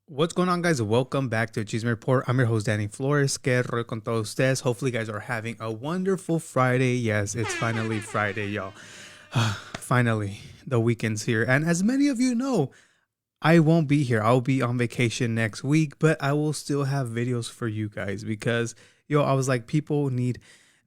What's going on, guys? Welcome back to CHISME Report. I'm your host, Danny Flores. Que rollo con todos ustedes. Hopefully, you guys are having a wonderful Friday. Yes, it's finally Friday, y'all. Finally, the weekend's here. And as many of you know, I won't be here. I'll be on vacation next week, but I will still have videos for you guys because, I was like, people need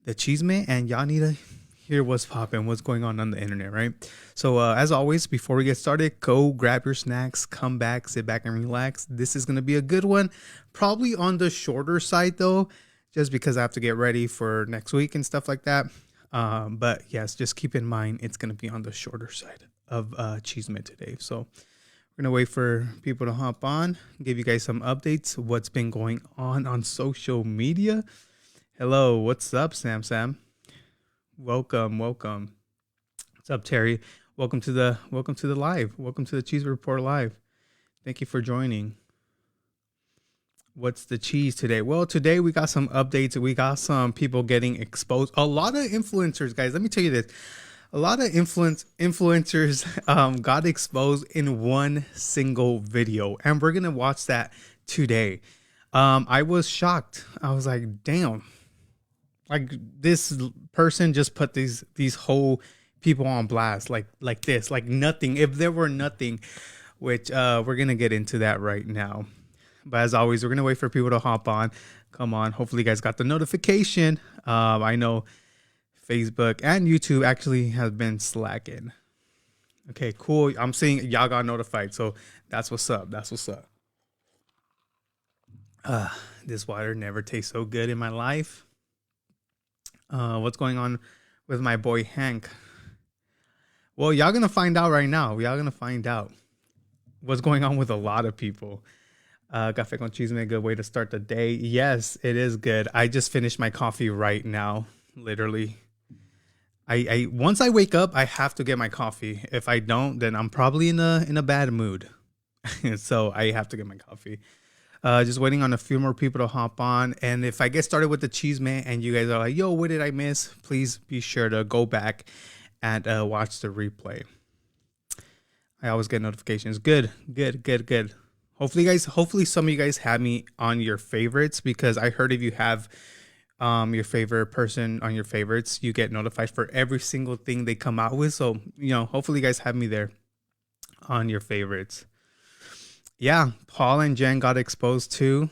the chisme and y'all need to hear what's popping, what's going on the internet, right? So as always, before we get started, go grab your snacks, come back, sit back and relax. This is going to be a good one. Probably on the shorter side though, just because I have to get ready for next week and stuff like that. But yes, just keep in mind, it's going to be on the shorter side of Chisme today. So we're going to wait for people to hop on, give you guys some updates, what's been going on social media. Hello, what's up, Sam? Welcome. What's up, Terry? Welcome to the live. Welcome to the Cheese Report Live. Thank you for joining. What's the cheese today? Well, today we got some updates. We got some people getting exposed. A lot of influencers, guys. Let me tell you this. A lot of influencers got exposed in one single video, and we're gonna watch that today. I was shocked. I was like, damn. Like, this person just put these whole people on blast like this, like nothing. If there were nothing, which we're gonna get into that right now. But as always, we're gonna wait for people to hop on. Come on, hopefully you guys got the notification. I know Facebook and YouTube actually have been slacking. Okay, cool. I'm seeing y'all got notified, so that's what's up. This water never tastes so good in my life. What's going on with my boy Hank? Well, y'all gonna find out right now. Y'all gonna find out what's going on with a lot of people. Café con chisme, a good way to start the day. Yes, it is good. I just finished my coffee right now. Literally, I once I wake up, I have to get my coffee. If I don't, then I'm probably in a bad mood. So I have to get my coffee. Just waiting on a few more people to hop on. And if I get started with the CHISME and you guys are like, yo, what did I miss? Please be sure to go back and watch the replay. I always get notifications. Good. Hopefully some of you guys have me on your favorites, because I heard if you have your favorite person on your favorites, you get notified for every single thing they come out with. So, hopefully you guys have me there on your favorites. Yeah, Paul and Jenn got exposed too.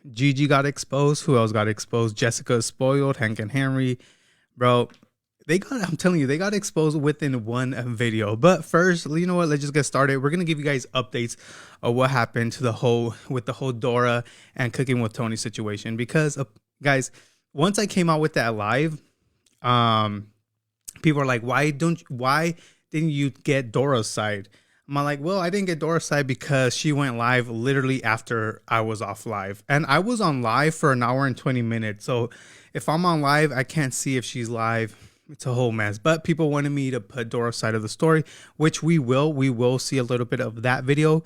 Gigi got exposed. Who else got exposed? Jessica is spoiled. Hank and Henry. Bro, I'm telling you, they got exposed within one video. But first, you know what? Let's just get started. We're going to give you guys updates of what happened to the whole Dora and Cooking with Tony situation. Because, guys, once I came out with that live, people are like, why didn't you get Dora's side? I'm like, well, I didn't get Dora's side because she went live literally after I was off live. And I was on live for an hour and 20 minutes. So if I'm on live, I can't see if she's live. It's a whole mess. But people wanted me to put Dora's side of the story, which we will. We will see a little bit of that video.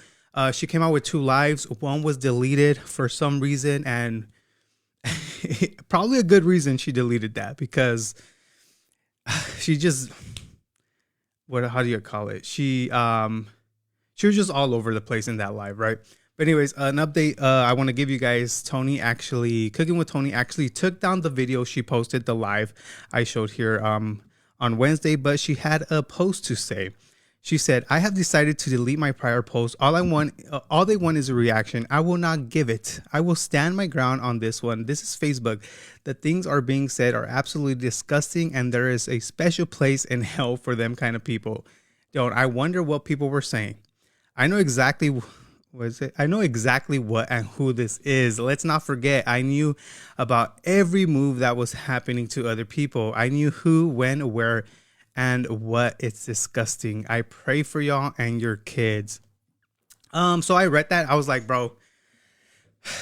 She came out with 2 lives. One was deleted for some reason. And probably a good reason she deleted that, because she just... how do you call it? She was just all over the place in that live, right? But anyways, an update I want to give you guys. Cooking with Tony actually took down the video she posted, the live I showed here on Wednesday, but she had a post to say. She said, I have decided to delete my prior post. All they want is a reaction. I will not give it. I will stand my ground on this one. This is Facebook. The things are being said are absolutely disgusting, and there is a special place in hell for them kind of people. I wonder what people were saying. I know exactly what and who this is. Let's not forget, I knew about every move that was happening to other people. I knew who, when, where, and what. It's disgusting. I pray for y'all and your kids. So I read that. I was like, bro,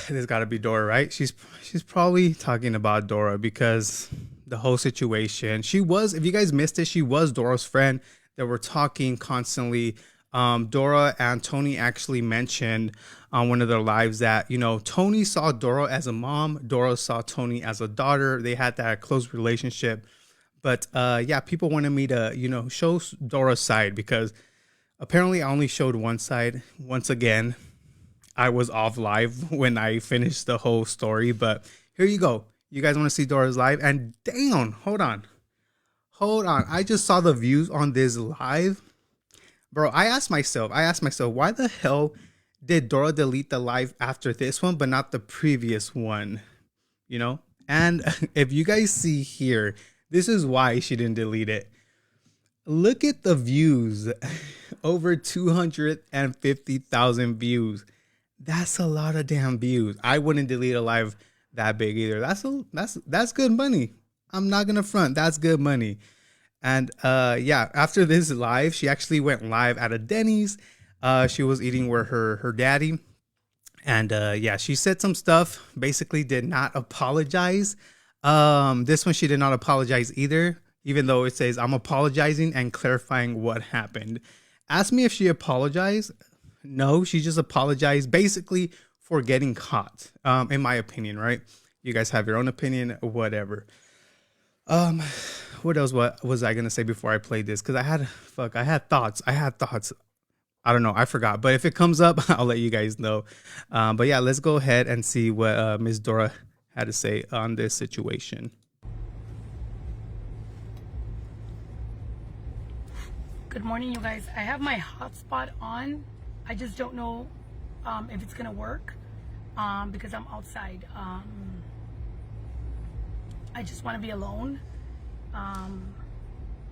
this gotta be Dora, right? She's probably talking about Dora, because the whole situation. She was, if you guys missed it, she was Dora's friend. They were talking constantly. Dora and Tony actually mentioned on one of their lives that, Tony saw Dora as a mom. Dora saw Tony as a daughter. They had that close relationship. But yeah, people wanted me to, show Dora's side, because apparently I only showed one side. Once again, I was off live when I finished the whole story. But here you go. You guys want to see Dora's live? And damn, hold on. I just saw the views on this live. Bro, I asked myself, why the hell did Dora delete the live after this one, but not the previous one? You know? And if you guys see here, this is why she didn't delete it. Look at the views. Over 250,000 views. That's a lot of damn views. I wouldn't delete a live that big either. That's good money. I'm not gonna front. That's good money. And yeah, after this live, she actually went live at a Denny's. She was eating with her daddy. And yeah, she said some stuff, basically did not apologize. This one she did not apologize either, even though it says I'm apologizing and clarifying what happened. Ask me if she apologized. No, she just apologized basically for getting caught, in my opinion, right? You guys have your own opinion, whatever. What else what was I gonna say before I played this? Because I had thoughts. I don't know. I forgot. But if it comes up, I'll let you guys know. But yeah, let's go ahead and see what Miss Dora had to say on this situation. Good morning, you guys. I have my hotspot on. I just don't know if it's gonna work because I'm outside. I just want to be alone.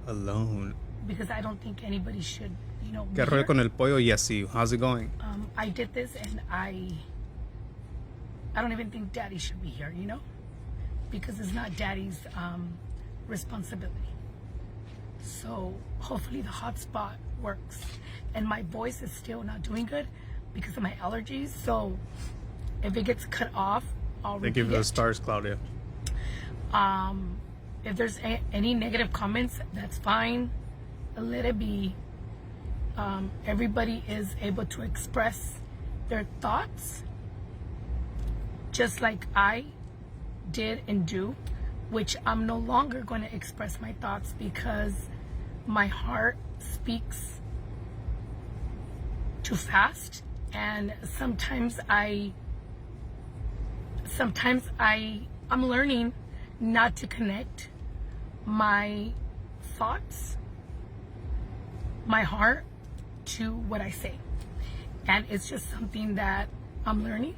Alone? Because I don't think anybody should, you know. ¿Qué rollo con el pollo y así? How's it going? I did this and I don't even think Daddy should be here, you know, because it's not Daddy's responsibility. So hopefully the hotspot works. And my voice is still not doing good because of my allergies. So if it gets cut off, I'll repeat it. Thank you for the stars, Claudia. If there's any negative comments, that's fine. Let it be. Everybody is able to express their thoughts just like I did and do, which I'm no longer going to express my thoughts because my heart speaks too fast, and sometimes I'm learning not to connect my thoughts, my heart, to what I say. And it's just something that I'm learning,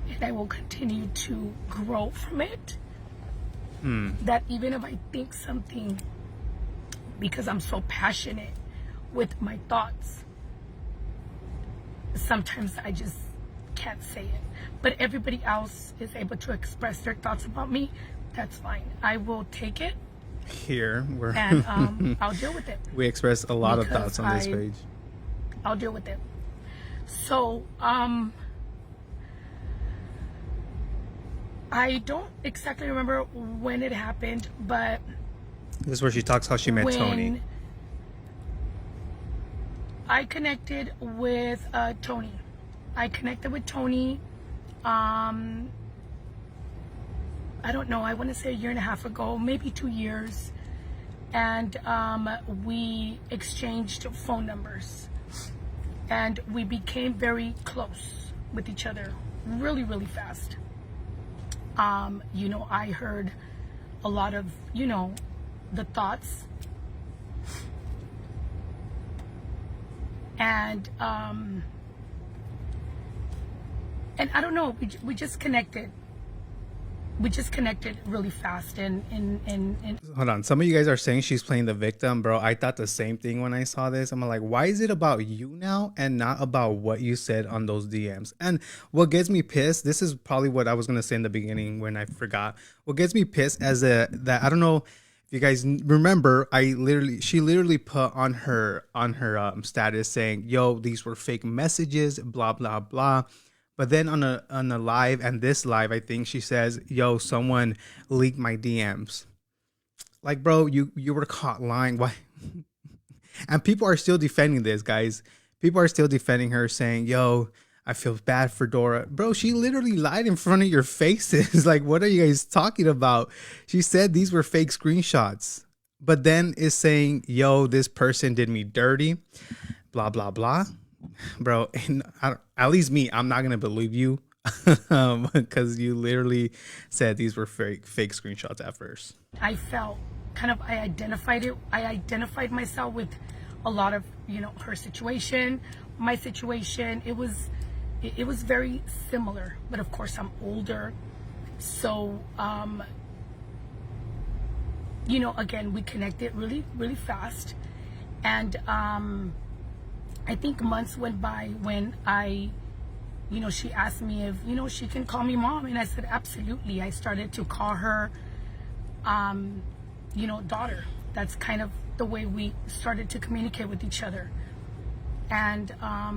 and I will continue to grow from it. That even if I think something, because I'm so passionate with my thoughts, sometimes I just can't say it. But everybody else is able to express their thoughts about me. That's fine. I will take it. Here we're and I'll deal with it. We express a lot of thoughts on this page. I'll deal with it. So I don't exactly remember when it happened, but this is where she talks how she met Tony. I connected with Tony. I don't know, I want to say a year and a half ago, maybe 2 years. And we exchanged phone numbers. And we became very close with each other really, really fast. You know, I heard a lot of, you know, the thoughts. And I don't know, we just connected. We just connected really fast and hold on, some of you guys are saying she's playing the victim, bro. I thought the same thing when I saw this. I'm like, why is it about you now and not about what you said on those DMs? And what gets me pissed, this is probably what I was gonna say in the beginning when I forgot. What gets me pissed that I don't know if you guys remember, she literally put on her status saying, yo, these were fake messages, blah blah blah. But then on a live, and this live, I think she says, yo, someone leaked my DMs. Like, bro, you were caught lying. Why? And people are still defending this, guys. People are still defending her, saying, yo, I feel bad for Dora. Bro, she literally lied in front of your faces. Like, what are you guys talking about? She said these were fake screenshots. But then is saying, yo, this person did me dirty. Blah, blah, blah. bro, and at least me, I'm not gonna believe you, because you literally said these were fake screenshots at first. I felt kind of, I identified myself with a lot of, her situation, my situation. It was very similar, but of course I'm older. So, again, we connected really, really fast. And I think months went by when she asked me if, she can call me mom. And I said, absolutely. I started to call her, daughter. That's kind of the way we started to communicate with each other. And, our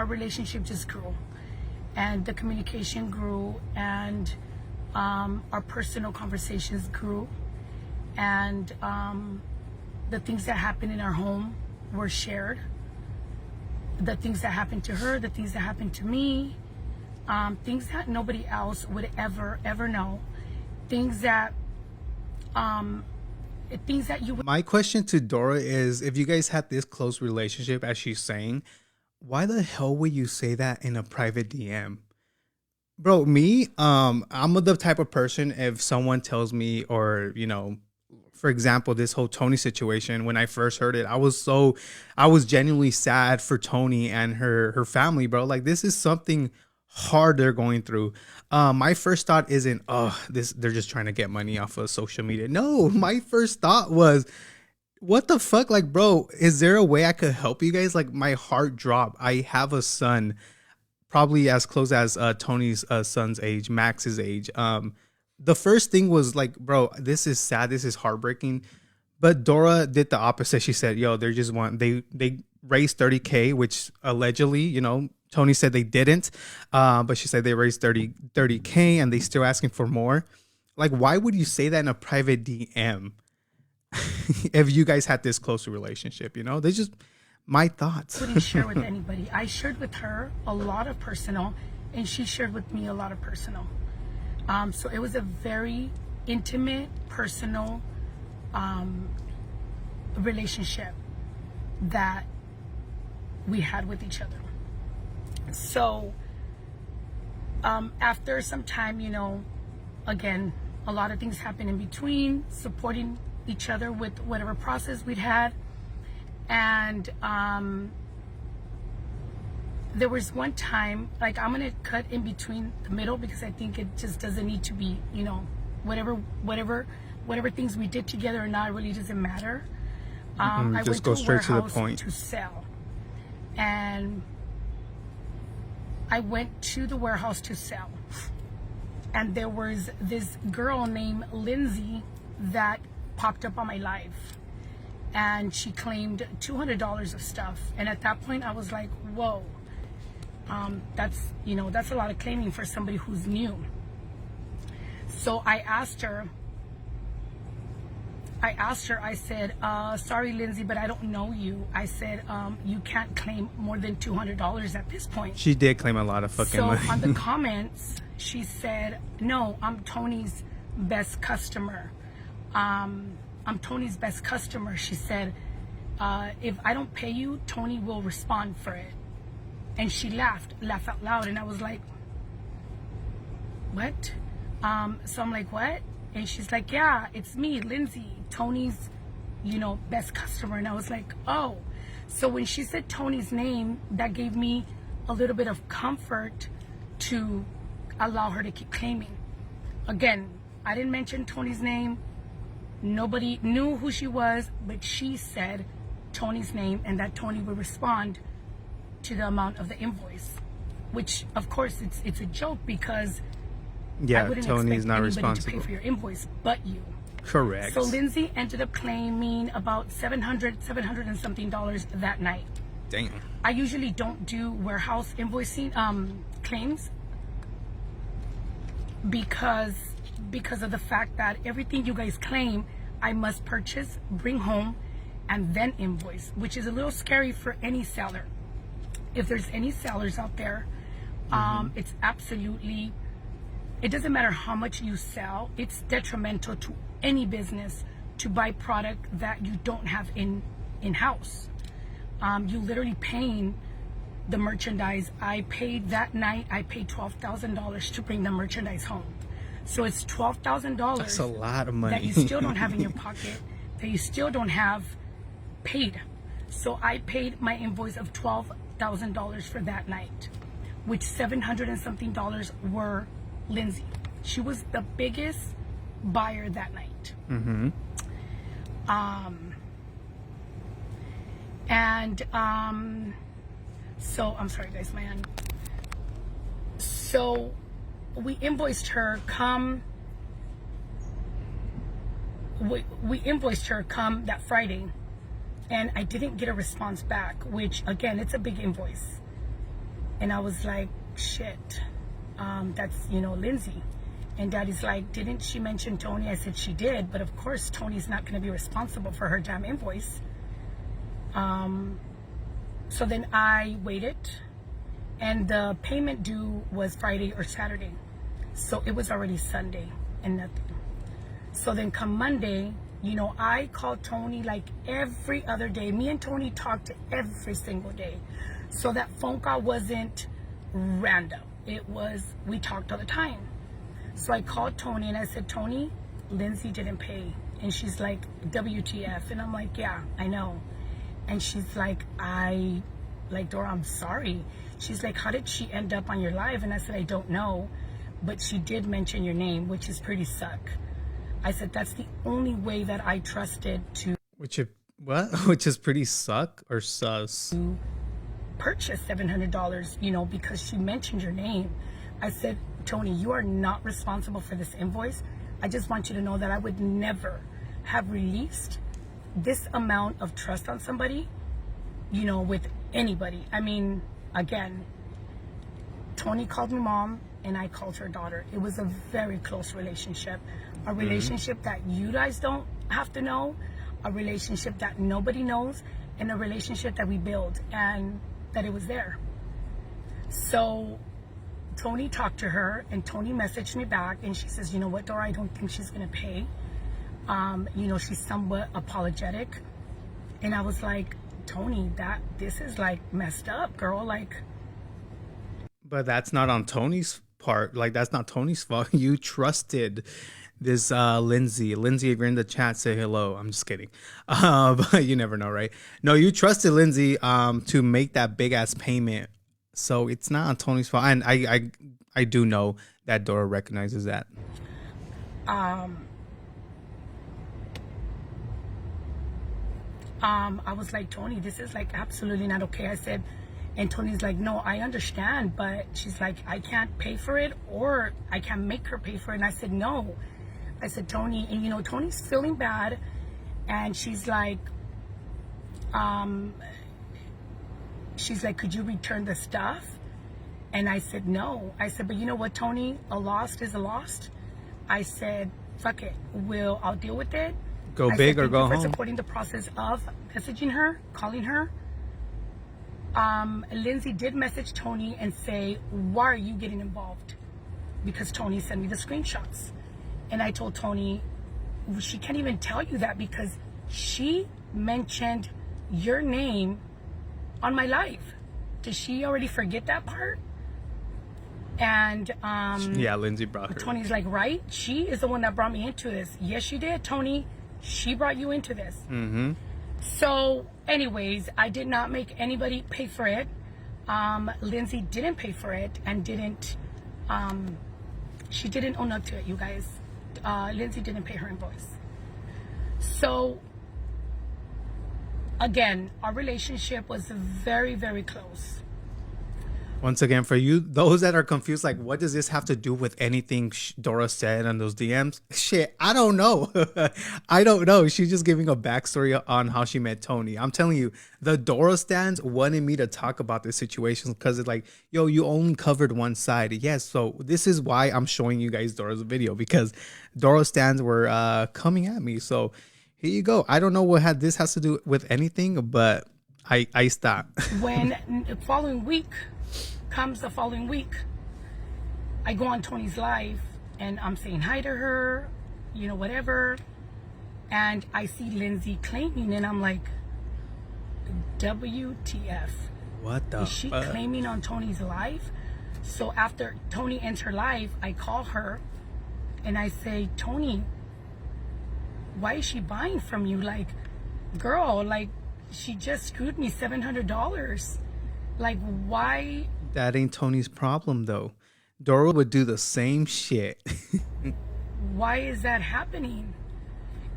relationship just grew. And the communication grew, and our personal conversations grew. And the things that happened in our home were shared. The things that happened to her, the things that happened to me, things that nobody else would ever know. Things that you would. My question to Dora is, if you guys had this close relationship as she's saying, why the hell would you say that in a private DM? Bro, me, I'm the type of person, if someone tells me, or, for example, this whole Tony situation, when I first heard it, I was genuinely sad for Tony and her family, bro. Like, this is something hard they're going through. My first thought isn't, they're just trying to get money off of social media. No, my first thought was, what the fuck? Like, bro, is there a way I could help you guys? Like, my heart dropped. I have a son, probably as close as Tony's son's age, Max's age. The first thing was like, bro, this is sad. This is heartbreaking. But Dora did the opposite. She said, yo, they raised 30K, which allegedly, Tony said they didn't. But she said they raised 30K and they still asking for more. Like, why would you say that in a private DM if you guys had this close relationship? They just, my thoughts. I wouldn't share with anybody. I shared with her a lot of personal, and she shared with me a lot of personal. So it was a very intimate, personal relationship that we had with each other. So after some time, again, a lot of things happened in between, supporting each other with whatever process we'd had. And there was one time, like, I'm gonna cut in between the middle because I think it just doesn't need to be, whatever things we did together or not, really doesn't matter. I just went go to a straight to the warehouse point. to sell, and I went to the warehouse to sell, and there was this girl named Lindsay that popped up on my live, and she claimed $200 of stuff. And at that point I was like, whoa, that's a lot of claiming for somebody who's new. So I asked her, I said, sorry, Lindsay, but I don't know you. I said, you can't claim more than $200 at this point. She did claim a lot of fucking money. So on the comments, she said, no, I'm Tony's best customer. I'm Tony's best customer. She said, if I don't pay you, Tony will respond for it. And she laughed out loud. And I was like, what? So I'm like, what? And she's like, yeah, it's me, Lindsay, Tony's, best customer. And I was like, oh. So when she said Tony's name, that gave me a little bit of comfort to allow her to keep claiming. Again, I didn't mention Tony's name. Nobody knew who she was, but she said Tony's name and that Tony would respond to the amount of the invoice, which of course it's a joke because I wouldn't Tony's expect not anybody responsible to pay for your invoice but you. Correct. So Lindsay ended up claiming about $700 and something that night. Damn. I usually don't do warehouse invoicing claims because of the fact that everything you guys claim I must purchase, bring home, and then invoice, which is a little scary for any seller. If there's any sellers out there, it's absolutely, it doesn't matter how much you sell, it's detrimental to any business to buy product that you don't have in-house. You literally paying the merchandise. I paid that night, I paid $12,000 to bring the merchandise home. So it's $12,000. That's a lot of money. That you still don't have in your pocket, that you still don't have paid. So I paid my invoice of $12,000 for that night, which $700 and something were Lindsay. She was the biggest buyer that night. Mm-hmm. So I'm sorry guys, man. So we invoiced her we invoiced her come that Friday, and I didn't get a response back, which again, it's a big invoice. And I was like, shit, that's, Lindsay. And Daddy's like, didn't she mention Tony? I said she did, but of course Tony's not going to be responsible for her damn invoice. So then I waited, and the payment due was Friday or Saturday. So it was already Sunday and nothing. So then come Monday, I called Tony like every other day. Me and Tony talked every single day. So that phone call wasn't random. We talked all the time. So I called Tony and I said, Tony, Lindsay didn't pay. And she's like, WTF? And I'm like, yeah, I know. And she's like, Dora, I'm sorry. She's like, how did she end up on your live? And I said, I don't know, but she did mention your name, which is pretty suck. I said, that's the only way that I trusted to. Which is pretty suck or sus? Purchase $700, because she mentioned your name. I said, Tony, you are not responsible for this invoice. I just want you to know that I would never have released this amount of trust on somebody, with anybody. I mean, again, Tony called me mom and I called her daughter. It was a very close relationship, a relationship that you guys don't have to know, a relationship that nobody knows, and a relationship that we built and that it was there. So Tony talked to her, and Tony messaged me back, and she says, you know what, Dora, I don't think she's gonna pay. She's somewhat apologetic. And I was like, Tony, this is like messed up, girl. Like, but that's not on Tony's part. Like, that's not Tony's fault. You trusted this Lindsay. Lindsay, if you're in the chat, say hello. I'm just kidding. But you never know, right? No, you trusted Lindsay to make that big ass payment. So it's not on Tony's fault. And I do know that Dora recognizes that. I was like, Tony, this is like absolutely not okay. I said, and Tony's like, no, I understand, but she's like, I can't pay for it, or I can't make her pay for it. And I said, no. I said, Tony, and Tony's feeling bad, and she's like, could you return the stuff? And I said, no. I said, but you know what, Tony, a lost is a lost. I said, fuck it, I'll deal with it. Go big or go home. For supporting the process of messaging her, calling her. Lindsay did message Tony and say, why are you getting involved? Because Tony sent me the screenshots. And I told Tony, she can't even tell you that because she mentioned your name on my live. Did she already forget that part? And yeah, Lindsay brought her. Tony's like, right? She is the one that brought me into this. Yes, she did, Tony. She brought you into this. Mm-hmm. So anyways, I did not make anybody pay for it. Lindsay didn't pay for it and she didn't own up to it, you guys. Lindsay didn't pay her invoice. So again, our relationship was very, very close. Once again, for you, those that are confused, like, what does this have to do with anything Dora said on those DMs? Shit, I don't know. I don't know. She's just giving a backstory on how she met Tony. I'm telling you, the Dora stans wanted me to talk about this situation because it's like, yo, you only covered one side. Yes, so this is why I'm showing you guys Dora's video, because Dora stans were coming at me. So here you go. I don't know what this has to do with anything, but I stopped. When the following week comes, I go on Tony's live and I'm saying hi to her, whatever, and I see Lindsay claiming, and I'm like, WTF? What the Is she fuck? claiming on Tony's life? So after Tony ends her life, I call her and I say, Tony, why is she buying from you? Like, girl, like, she just screwed me $700. Like, why? That ain't Tony's problem, though. Dora would do the same shit. Why is that happening?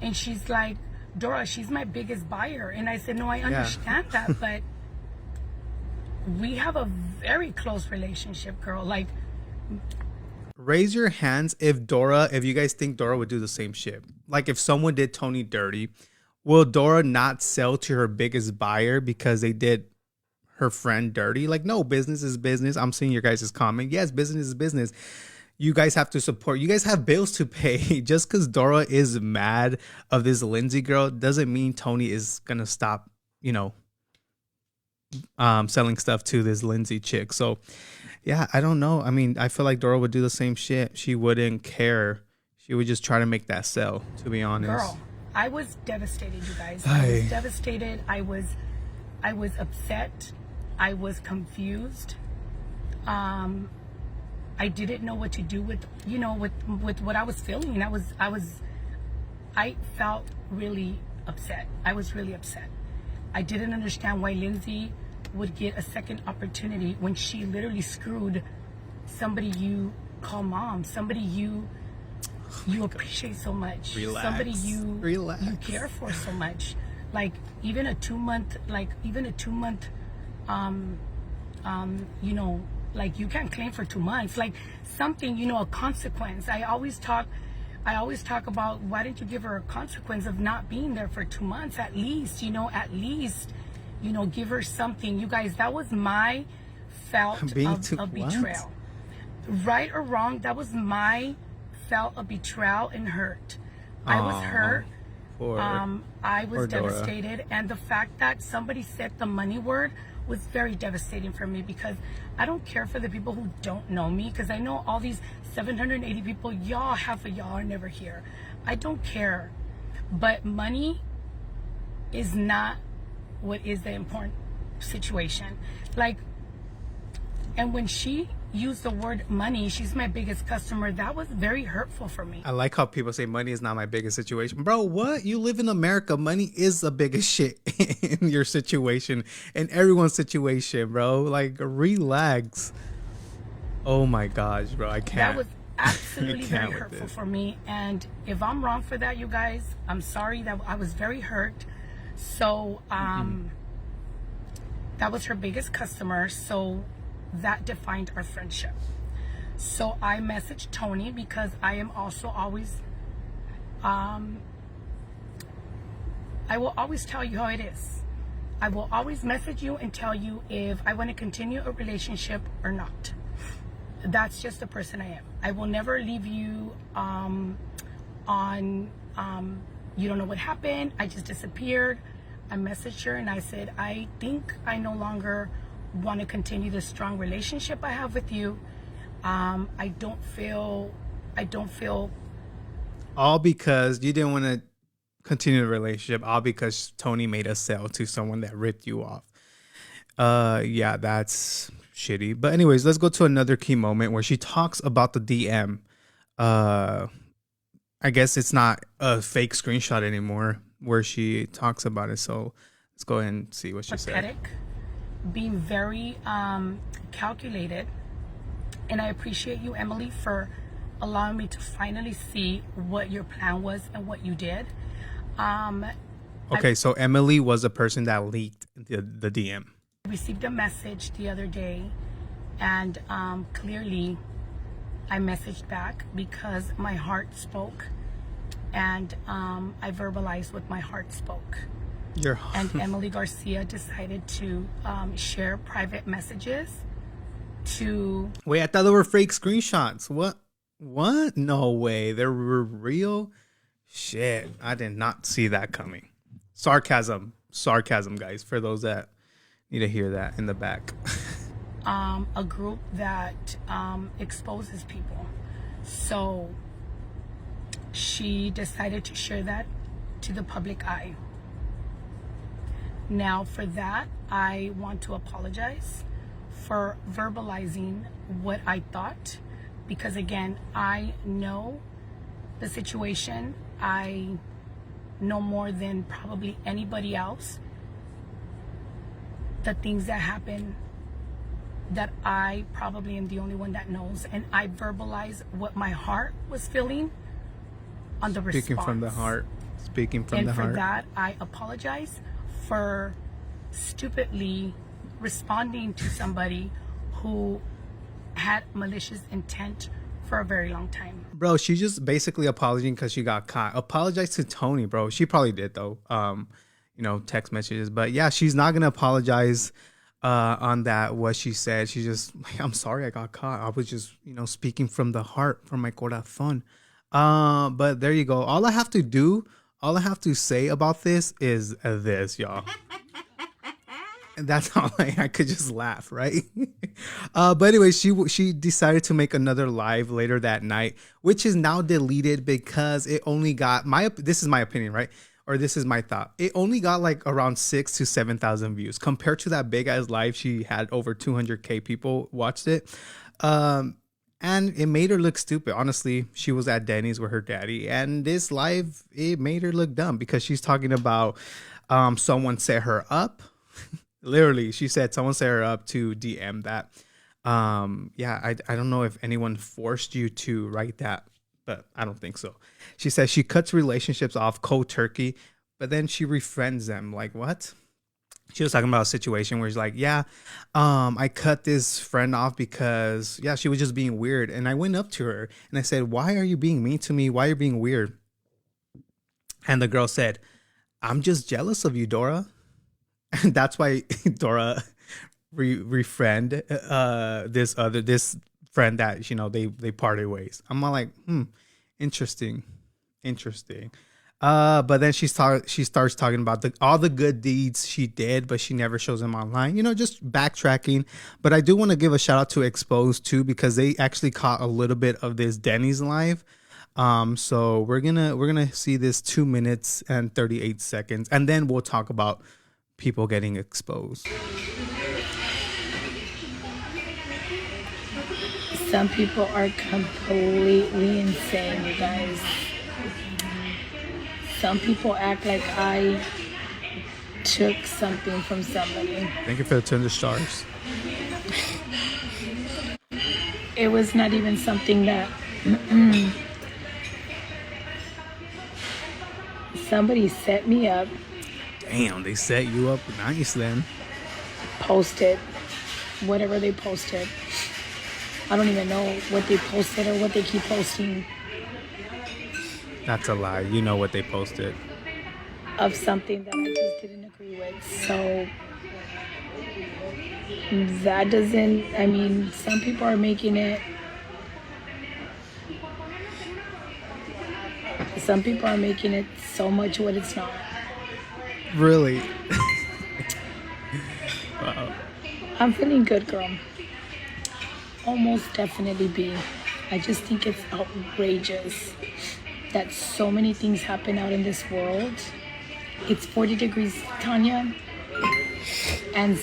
And she's like, Dora, she's my biggest buyer. And I said, no, I understand that, but we have a very close relationship, girl. Like, Raise your hands if you guys think Dora would do the same shit. Like, if someone did Tony dirty, will Dora not sell to her biggest buyer because they did her friend dirty? Like, no, business is business. I'm seeing your guys' comment. Yes, business is business. You guys have to support. You guys have bills to pay. Just because Dora is mad of this Lindsay girl doesn't mean Tony is going to stop, selling stuff to this Lindsay chick. So, yeah, I don't know. I mean, I feel like Dora would do the same shit. She wouldn't care. She would just try to make that sell, to be honest. Girl, I was devastated, you guys. I was devastated. I was upset. I was confused. I didn't know what to do with what I was feeling. I felt really upset. I was really upset. I didn't understand why Lindsay would get a second opportunity when she literally screwed somebody you call mom, somebody you appreciate so much, somebody you care for so much. Like even a 2 month, like you can't claim for 2 months, like something, a consequence. I always talk about, why didn't you give her a consequence of not being there for 2 months at least, give her something. You guys, that was my felt of betrayal. Right or wrong, that was my felt of betrayal and hurt. I was hurt. I was devastated. And the fact that somebody said the money word was very devastating for me, because I don't care for the people who don't know me, because I know all these 780 people, half of y'all are never here. I don't care. But money is not what is the important situation. Like, and when she used the word money, she's my biggest customer, that was very hurtful for me. I like how people say money is not my biggest situation. Bro, what? You live in America. Money is the biggest shit in your situation, in everyone's situation, bro. Like, relax. Oh my gosh, bro. I can't. That was absolutely very hurtful for me. And if I'm wrong for that, you guys, I'm sorry. That I was very hurt. So that was her biggest customer. So that defined our friendship. So I messaged Tony, because I am also always, I will always tell you how it is. I will always message you and tell you if I want to continue a relationship or not. That's just the person I am. I will never leave you you don't know what happened. I just disappeared. I messaged her and I said, I think I no longer want to continue this strong relationship I have with you. I don't feel all because you didn't want to continue the relationship, all because Tony made a sale to someone that ripped you off. Yeah, that's shitty. But anyways, let's go to another key moment where she talks about the DM. I guess it's not a fake screenshot anymore where she talks about it. So let's go ahead and see what she said. Being very calculated, and I appreciate you, Emily, for allowing me to finally see what your plan was and what you did. So Emily was the person that leaked the DM. I received a message the other day, and clearly I messaged back because my heart spoke, and I verbalized what my heart spoke. And Emily Garcia decided to share private messages to... Wait, I thought they were fake screenshots. What? No way. They were real? Shit. I did not see that coming. Sarcasm, guys, for those that need to hear that in the back. A group that exposes people. So she decided to share that to the public eye. Now for that, I want to apologize for verbalizing what I thought, because again, I know the situation. I know more than probably anybody else the things that happen, that I probably am the only one that knows, and I verbalize what my heart was feeling on the response. Speaking from the heart. Speaking from the heart. And for that, I apologize for stupidly responding to somebody who had malicious intent for a very long time. Bro, she just basically apologizing because she got caught. Apologize to Tony, bro. She probably did though. Text messages. But yeah, she's not gonna apologize on that, what she said. She just like, I'm sorry I got caught. I was just, speaking from the heart, from my corazón. But there you go. All I have to say about this is this, y'all. And that's all I could just laugh, right? But anyway, she decided to make another live later that night, which is now deleted because it only got this is my opinion, right? Or this is my thought. It only got like around 6,000 to 7,000 views compared to that big ass live. She had over 200K people watched it. And it made her look stupid. Honestly, she was at Denny's with her daddy, and this live, it made her look dumb because she's talking about someone set her up. Literally, she said someone set her up to DM that. I don't know if anyone forced you to write that, but I don't think so. She says she cuts relationships off cold turkey, but then she refriends them. Like, what? She was talking about a situation where she's like, I cut this friend off because, she was just being weird. And I went up to her and I said, why are you being mean to me? Why are you being weird? And the girl said, I'm just jealous of you, Dora. And that's why Dora refriend this friend that, they parted ways. I'm all like, interesting. But then she starts talking about all the good deeds she did, but she never shows them online. Just backtracking. But I do want to give a shout out to Exposed too, because they actually caught a little bit of this Denny's live. So we're gonna see this 2 minutes and 38 seconds, and then we'll talk about people getting exposed. Some people are completely insane, you guys. Some people act like I took something from somebody. Thank you for the tender stars. It was not even something that somebody set me up. Damn, they set you up nice then. Posted whatever they posted. I don't even know what they posted or what they keep posting. That's a lie. You know what they posted. Of something that I just didn't agree with. So that doesn't, some people are making it. Some people are making it so much what it's not. Really? Wow. I'm feeling good, girl. Almost definitely B. I just think it's outrageous that so many things happen out in this world. It's 40 degrees, Tanya. And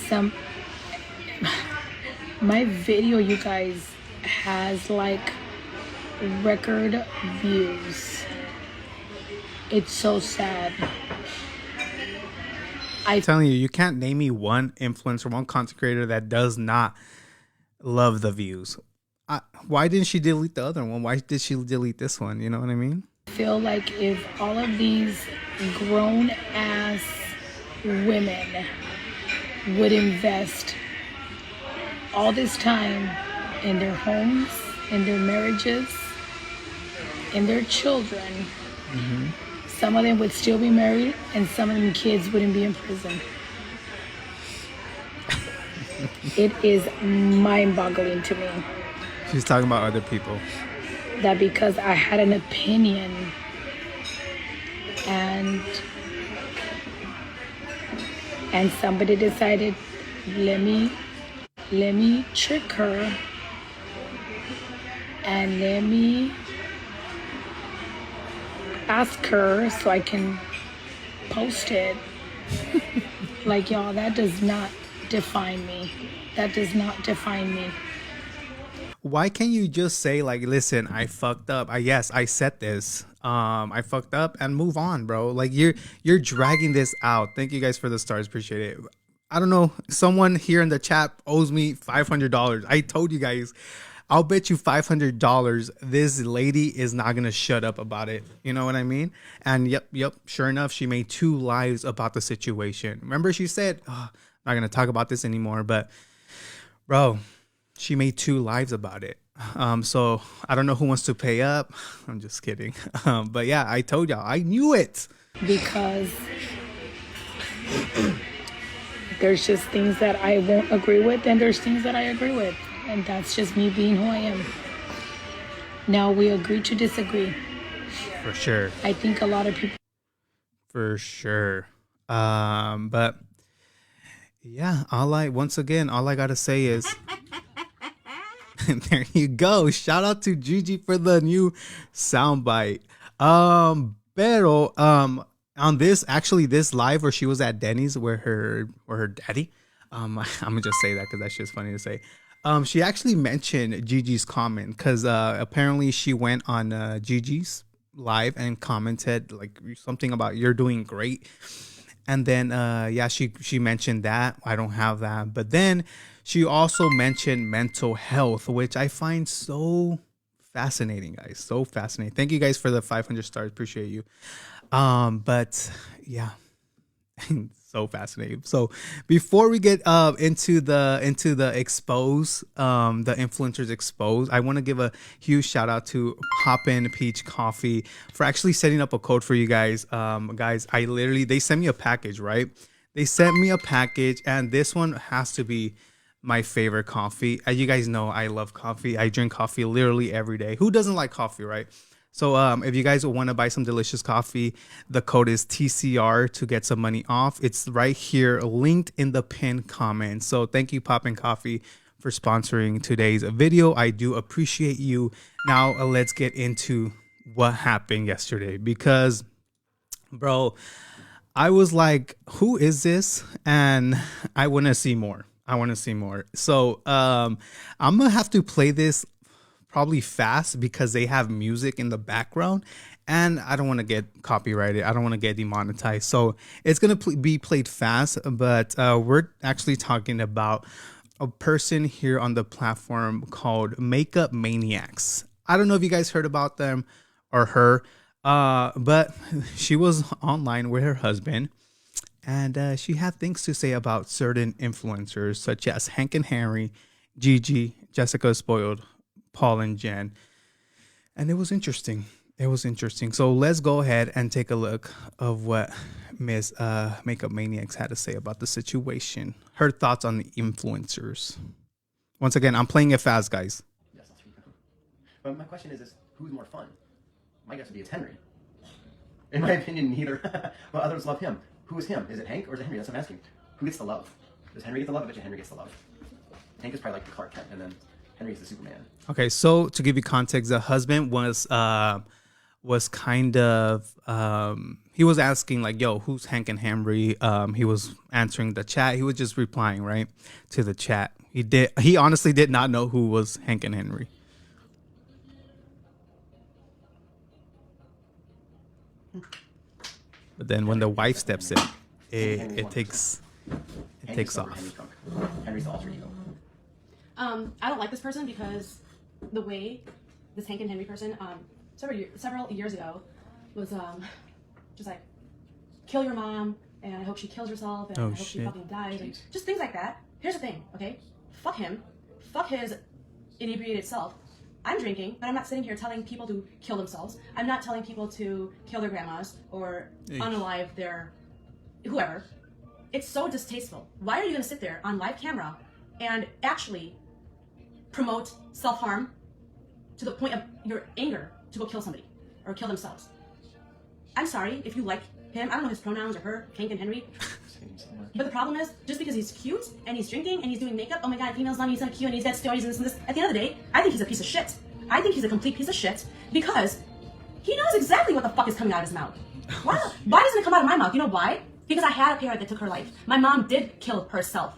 my video, you guys, has like record views. It's so sad. I'm telling you, you can't name me one influencer, one content creator that does not love the views. Why didn't she delete the other one? Why did she delete this one? You know what I mean? I feel like if all of these grown ass women would invest all this time in their homes, in their marriages, in their children, some of them would still be married and some of them kids wouldn't be in prison. It is mind-boggling to me. She's talking about other people. That because I had an opinion and somebody decided, let me trick her and let me ask her so I can post it. Like, y'all, that does not define me. That does not define me. Why can't you just say like, listen, I fucked up. Yes, I said this. I fucked up and move on, bro. Like you're dragging this out. Thank you guys for the stars. Appreciate it. I don't know. Someone here in the chat owes me $500. I told you guys, I'll bet you $500 this lady is not gonna shut up about it. You know what I mean? And yep. Sure enough, she made 2 lives about the situation. Remember, she said, oh, I'm not gonna talk about this anymore. But bro, she made 2 lives about it. So I don't know who wants to pay up. I'm just kidding. But yeah, I told y'all, I knew it. Because there's just things that I won't agree with, and there's things that I agree with. And that's just me being who I am. Now we agree to disagree. For sure. I think a lot of people. For sure. But yeah, all I gotta say is there you go. Shout out to Gigi for the new soundbite. Pero on this live where she was at Denny's where her daddy, I'm gonna just say that because that's just funny to say. She actually mentioned Gigi's comment because apparently she went on Gigi's live and commented like something about you're doing great. And then she mentioned that. I don't have that. But then she also mentioned mental health, which I find so fascinating, guys. So fascinating. Thank you guys for the 500 stars. Appreciate you. But yeah. So fascinating. So before we get into the expose, the influencers expose, I want to give a huge shout out to Poppin' Peach Coffee for actually setting up a code for you guys. Guys, they sent me a package, right? They sent me a package, and this one has to be my favorite coffee. As you guys know, I love coffee. I drink coffee literally every day. Who doesn't like coffee, right? So if you guys want to buy some delicious coffee, the code is TCR to get some money off. It's right here, linked in the pinned comment. So thank you, Poppin' Coffee, for sponsoring today's video. I do appreciate you. Now let's get into what happened yesterday, because, bro, I was like, who is this? And I want to see more. So I'm going to have to play this probably fast because they have music in the background and I don't want to get copyrighted. I don't want to get demonetized. So it's going to be played fast, but we're actually talking about a person here on the platform called Makeup Maniacs. I don't know if you guys heard about them or her, but she was online with her husband and she had things to say about certain influencers such as Hank and Harry, Gigi, Jessica Spoiled, Paul and Jen, and it was interesting. So let's go ahead and take a look of what Miss Makeup Maniacs had to say about the situation. Her thoughts on the influencers. Once again, I'm playing it fast, guys. Yes, that's true. But my question is who's more fun? My guess would be it's Henry. In my opinion, neither. But others love him. Who is him? Is it Hank or is it Henry? That's what I'm asking. Who gets the love? Does Henry get the love? I bet you Henry gets the love. Hank is probably like the Clark Kent, and then Henry's the Superman. Okay, so to give you context, the husband was kind of he was asking like, "Yo, who's Hank and Henry?" He was answering the chat. He was just replying right to the chat. He honestly did not know who was Hank and Henry. But then when the wife steps in, it takes off. Henry's the alter ego. I don't like this person because the way this Hank and Henry person, several years ago, was just like, kill your mom, and I hope she kills herself, and I hope she fucking dies, and just things like that. Here's the thing, okay? Fuck him. Fuck his inebriated self. I'm drinking, but I'm not sitting here telling people to kill themselves. I'm not telling people to kill their grandmas or unalive their whoever. It's so distasteful. Why are you going to sit there on live camera and actually promote self-harm to the point of your anger to go kill somebody or kill themselves? I'm sorry if you like him. I don't know his pronouns or her, Hank and Henry. But the problem is, just because he's cute and he's drinking and he's doing makeup, oh my god, females love me, he's so cute and he's got stories and this. At the end of the day, I think he's a piece of shit. I think he's a complete piece of shit because he knows exactly what the fuck is coming out of his mouth. Why doesn't it come out of my mouth? You know why? Because I had a parent that took her life. My mom did kill herself.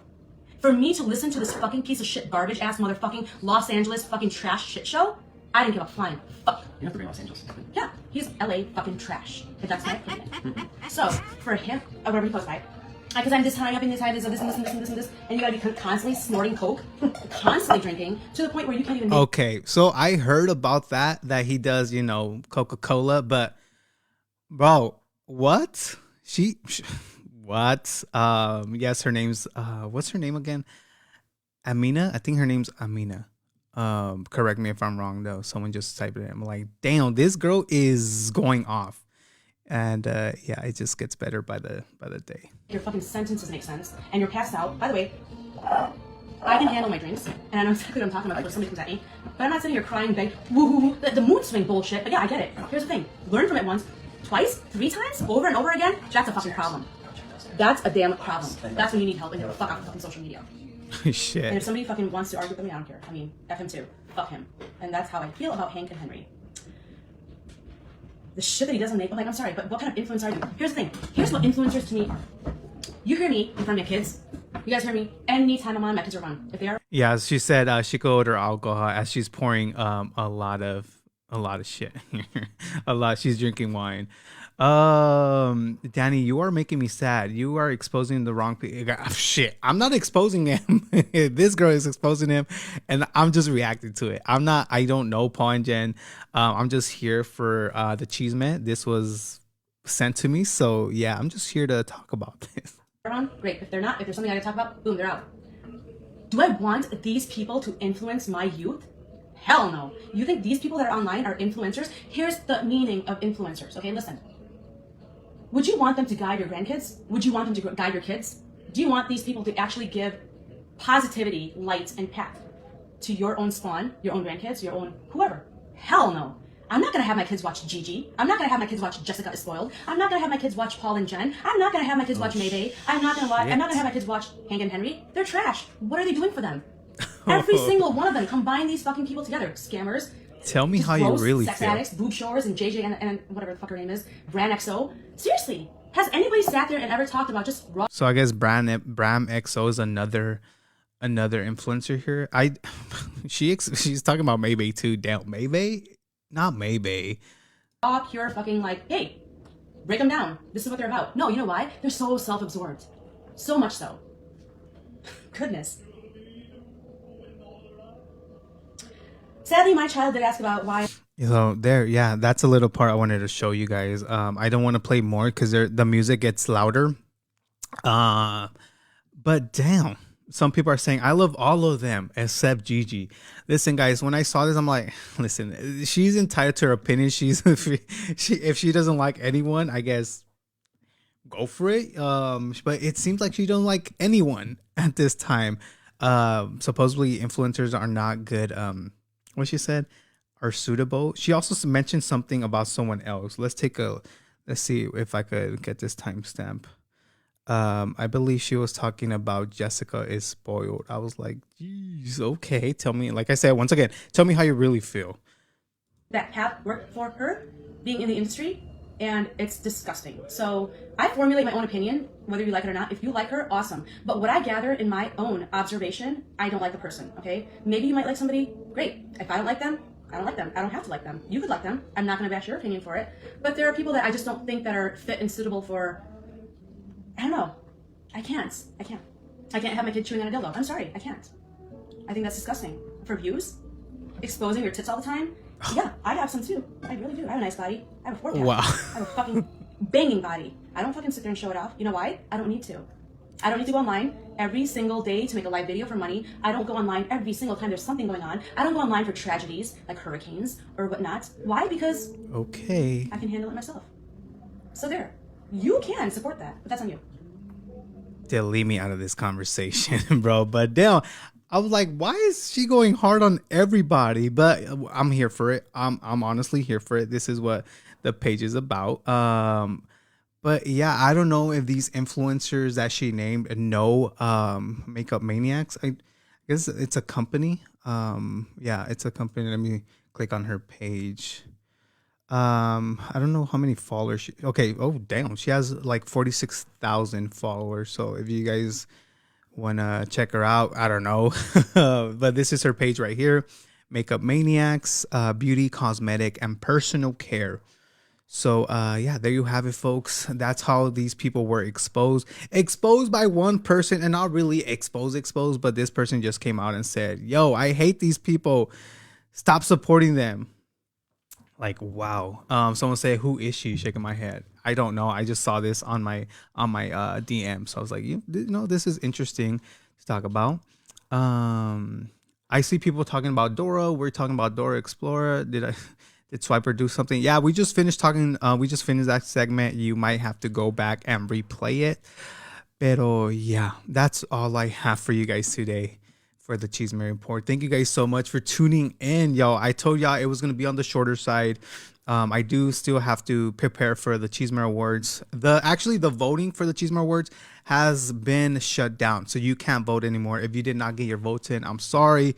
For me to listen to this fucking piece of shit, garbage ass motherfucking Los Angeles fucking trash shit show, I didn't give a flying fuck. You have to bring Los Angeles. Yeah, he's LA fucking trash. If that's my opinion. So, for him, whatever he goes by, because I'm this high up in this high, this and this and this and this and this, and you gotta be constantly snorting coke, constantly drinking, to the point where you can't even make. Okay, so I heard about that he does, you know, Coca-Cola, but bro, what? What? Yes, her name's what's her name again? Amina? I think her name's Amina. Correct me if I'm wrong though. Someone just typed it in. I'm like, damn, this girl is going off. And yeah, it just gets better by the day. Your fucking sentences make sense, and you're passed out. By the way, I can handle my drinks, and I know exactly what I'm talking about before somebody comes at me. But I'm not sitting here crying, bang, woo, the mood swing bullshit. But yeah, I get it. Here's the thing: learn from it once, twice, 3 times, over and over again. That's a fucking problem. That's a damn problem. That's when you need help and get the fuck off of fucking social media. Shit. And if somebody fucking wants to argue with me, I don't care. I mean, F him too. Fuck him. And that's how I feel about Hank and Henry. The shit that he doesn't make, like, I'm sorry, but what kind of influence are you? Here's the thing. Here's what influencers to me are. You hear me in front of my kids. You guys hear me anytime I'm on, my kids are on. If they are. Yeah, she said she could order alcohol as she's pouring a lot of shit. She's drinking wine. Danny, you are making me sad. You are exposing the wrong people. Shit, I'm not exposing him. This girl is exposing him, and I'm just reacting to it. I don't know Paul and Jen. I'm just here for the CHISME. This was sent to me, so yeah, I'm just here to talk about this. They're on, great. If they're not, if there's something I gotta talk about, boom, they're out. Do I want these people to influence my youth? Hell no. You think these people that are online are influencers? Here's the meaning of influencers. Okay, listen. Would you want them to guide your grandkids? Would you want them to guide your kids? Do you want these people to actually give positivity, light, and path to your own spawn, your own grandkids, your own whoever? Hell no. I'm not gonna have my kids watch Gigi. I'm not gonna have my kids watch Jessica is Spoiled. I'm not gonna have my kids watch Paul and Jen. I'm not gonna have my kids watch maybae. I'm not gonna have my kids watch Hank and Henry. They're trash. What are they doing for them? Every single one of them. Combine these fucking people together. Scammers. Tell me how you really sex feel. Addicts, boob showers, and JJ and whatever the fuck her name is, Bran XO. Seriously, has anybody sat there and ever talked about just raw? So I guess Bram XO is another influencer here. She's talking about maybae too. Damn, maybae, not maybae. Pure fucking like, hey, break them down. This is what they're about. No, you know why? They're so self-absorbed, so much so. Goodness. Sadly, my child did ask about why. So there, yeah, that's a little part I wanted to show you guys. I don't want to play more because the music gets louder. But damn, some people are saying I love all of them except Gigi. Listen, guys, when I saw this, I'm like, listen, she's entitled to her opinion. If she doesn't like anyone, I guess go for it. But it seems like she don't like anyone at this time. Supposedly influencers are not good. What she said are suitable. She also mentioned something about someone else. Let's see if I could get this timestamp. I believe she was talking about Jessica is Spoiled. I was like, geez, okay. Tell me, like I said, once again, tell me how you really feel. That path worked for her being in the industry, and it's disgusting. So I formulate my own opinion, whether you like it or not. If you like her, awesome. But what I gather in my own observation, I don't like the person, okay? Maybe you might like somebody, great. If I don't like them, I don't like them. I don't have to like them. You could like them. I'm not going to bash your opinion for it. But there are people that I just don't think that are fit and suitable for, I don't know. I can't have my kid chewing on a dildo. I'm sorry, I can't. I think that's disgusting. For views, exposing your tits all the time, yeah, I have some too. I really do. I have a nice body. I have a 4-pack. Wow. I have a fucking banging body. I don't fucking sit there and show it off. You know why? I don't need to. I don't need to go online every single day to make a live video for money. I don't go online every single time there's something going on. I don't go online for tragedies like hurricanes or whatnot. Why? Because okay, I can handle it myself. So there. You can support that, but that's on you. They'll leave me out of this conversation, bro. But damn, I was like, why is she going hard on everybody? But I'm here for it. I'm honestly here for it. This is what the page is about. But yeah, I don't know if these influencers that she named know Makeup Maniacs. I guess it's a company. Yeah, it's a company. Let me click on her page. I don't know how many followers okay, oh damn, she has like 46,000 followers. So if you guys want to check her out, I don't know. But this is her page right here. Makeup Maniacs, beauty, cosmetic, and personal care. So yeah, there you have it, folks. That's how these people were exposed. Exposed by one person, and not really exposed, but this person just came out and said, yo, I hate these people. Stop supporting them. Like, wow. Someone say, who is she? Shaking my head. I don't know. I just saw this on my DM. So I was like, you know, this is interesting to talk about. I see people talking about Dora. We're talking about Dora Explorer. Did Swiper do something? Yeah, we just finished talking. We just finished that segment. You might have to go back and replay it. Pero yeah, that's all I have for you guys today for the CHISME report. Thank you guys so much for tuning in, y'all. I told y'all it was gonna be on the shorter side. I do still have to prepare for the CHISME awards. Actually the voting for the CHISME awards has been shut down, so you can't vote anymore. If you did not get your votes in, I'm sorry.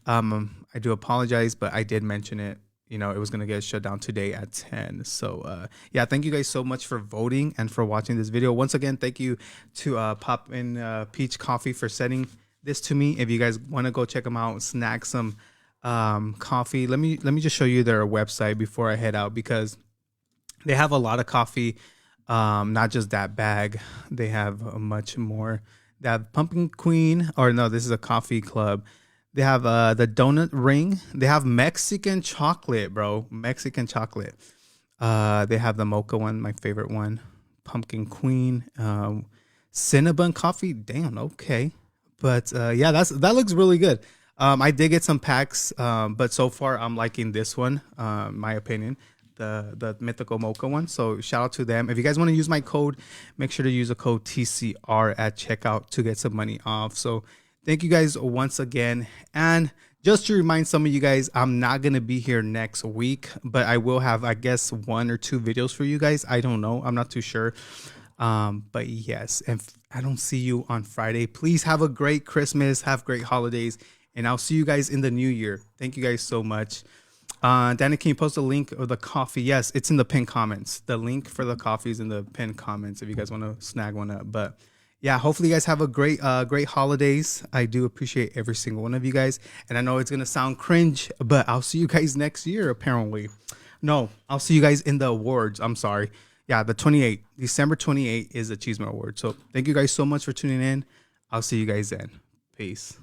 I do apologize, but I did mention it. You know, it was gonna get shut down today at 10. So yeah, thank you guys so much for voting and for watching this video. Once again, thank you to Pop in Peach Coffee for sending this to me. If you guys want to go check them out, snag some coffee. Let me just show you their website before I head out, because they have a lot of coffee. Not just that bag. They have much more. They have Pumpkin Queen, or no, this is a coffee club. They have the donut ring. They have Mexican chocolate, bro. Mexican chocolate. They have the mocha one, my favorite one. Pumpkin Queen. Cinnabon coffee. Damn, okay. But yeah, that looks really good. I did get some packs, but so far I'm liking this one, my opinion, the Mythical Mocha one. So shout out to them. If you guys want to use my code, make sure to use the code TCR at checkout to get some money off. So thank you guys once again. And just to remind some of you guys, I'm not going to be here next week, but I will have, I guess, 1 or 2 videos for you guys. I don't know. I'm not too sure. But yes, and I don't see you on Friday. Please have a great Christmas, have great holidays, and I'll see you guys in the new year. Thank you guys so much. Danny, can you post a link of the coffee? Yes, it's in the pinned comments. The link for the coffee is in the pinned comments if you guys want to snag one up. But yeah, hopefully you guys have a great holidays. I do appreciate every single one of you guys. And I know it's going to sound cringe, but I'll see you guys next year, apparently. No, I'll see you guys in the awards. I'm sorry. Yeah, the 28th, December 28th is the CHISME Award. So thank you guys so much for tuning in. I'll see you guys then. Peace.